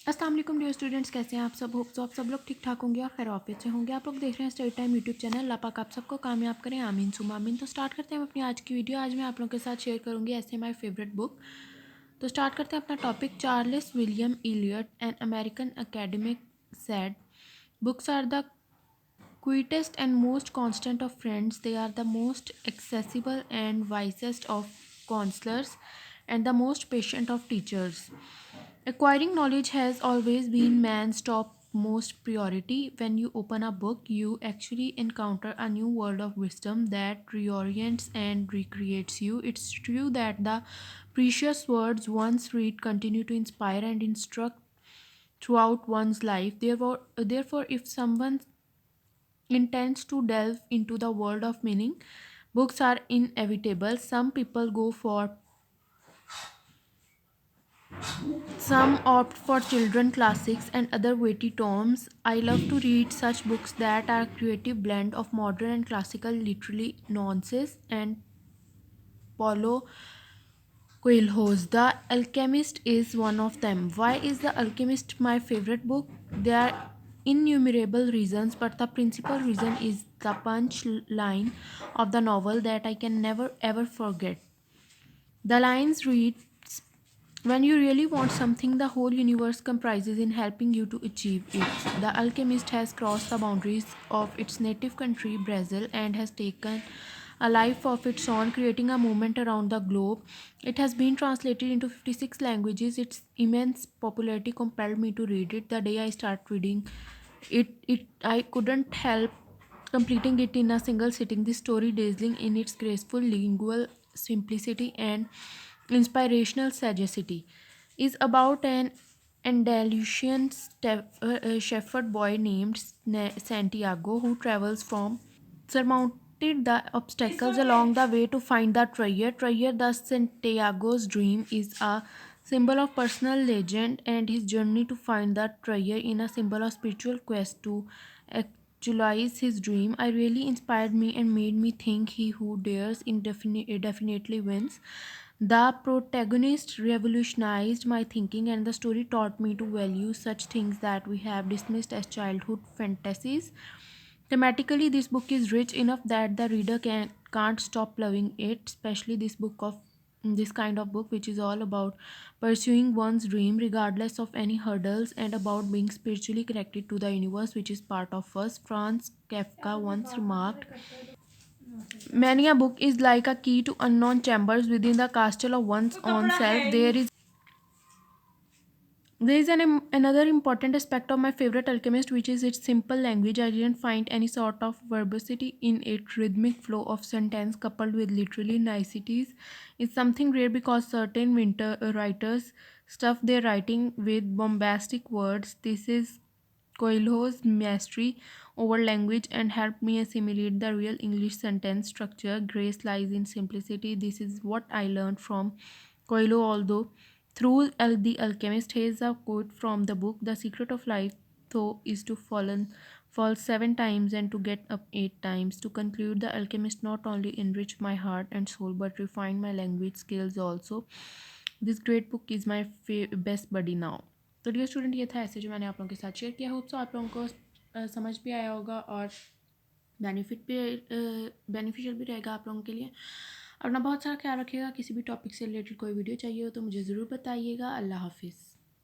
अस्सलाम वालेकुम dear students, कैसे हैं आप सब। होप तो आप सब लोग ठीक ठाक होंगे और खैर ऑफिस से होंगे। आप लोग देख रहे हैं स्टडी टाइम यूट्यूब चैनल। अल्लाह पाक आप सबको कामयाब करें, आमीन सुमा आमीन। तो स्टार्ट करते हैं अपनी आज की वीडियो। आज मैं आप लोगों के साथ शेयर करूंगी ऐसे माई फेवरेट बुक। तो स्टार्ट करते हैं अपना topic. Charles William Eliot, an American academic, said books are the quietest and most constant of friends. They are the most accessible and wisest of counselors and the most patient of teachers. Acquiring knowledge has always been man's topmost priority. When you open a book, you actually encounter a new world of wisdom that reorients and recreates you. It's true that the precious words once read continue to inspire and instruct throughout one's life. Therefore, if someone intends to delve into the world of meaning, books are inevitable. Some opt for children classics and other weighty tomes. I love to read such books that are a creative blend of modern and classical literary nuances, and Paulo Coelho's The Alchemist is one of them. Why is The Alchemist my favorite book? There are innumerable reasons, but the principal reason is the punch line of the novel that I can never ever forget. The lines read, when you really want something, the whole universe comprises in helping you to achieve it. The alchemist has crossed the boundaries of its native country, Brazil, and has taken a life of its own, creating a movement around the globe. It has been translated into 56 languages. Its immense popularity compelled me to read it. The day I started reading it I couldn't help completing it in a single sitting. This story, dazzling in its graceful lingual simplicity and inspirational sagacity, is about an Andalusian shepherd boy named Santiago who travels from surmounted the obstacles along the way to find the treasure. Thus, Santiago's dream is a symbol of personal legend, and his journey to find the treasure in a symbol of spiritual quest to actualize his dream. I really inspired me and made me think he who dares definitely wins. The protagonist revolutionized my thinking, and the story taught me to value such things that we have dismissed as childhood fantasies. Thematically, this book is rich enough that the reader can't stop loving it, especially this kind of book, which is all about pursuing one's dream regardless of any hurdles, and about being spiritually connected to the universe, which is part of us. Franz Kafka once remarked, many a book is like a key to unknown chambers within the castle of one's own self. There is another important aspect of my favorite Alchemist, which is its simple language. I didn't find any sort of verbosity in it. Rhythmic flow of sentence coupled with literary niceties is something rare, because certain writers stuff their writing with bombastic words. This is Coelho's mastery over language and helped me assimilate the real English sentence structure. Grace lies in simplicity. This is what I learned from Coelho, although through The Alchemist. Here's a quote from the book: "The secret of life, though, is to fall 7 times and to get up 8 times." To conclude, The Alchemist not only enriched my heart and soul but refined my language skills also. This great book is my best buddy now. तो dear student, ये था ऐसे जो मैंने आप लोगों के साथ शेयर किया। होप सो आप लोगों को समझ भी आया होगा और बेनिफिशियल भी रहेगा आप लोगों के लिए। अपना बहुत सारा ख्याल रखिएगा। किसी भी टॉपिक से रिलेटेड कोई वीडियो चाहिए हो तो मुझे ज़रूर बताइएगा। अल्लाह हाफिज़।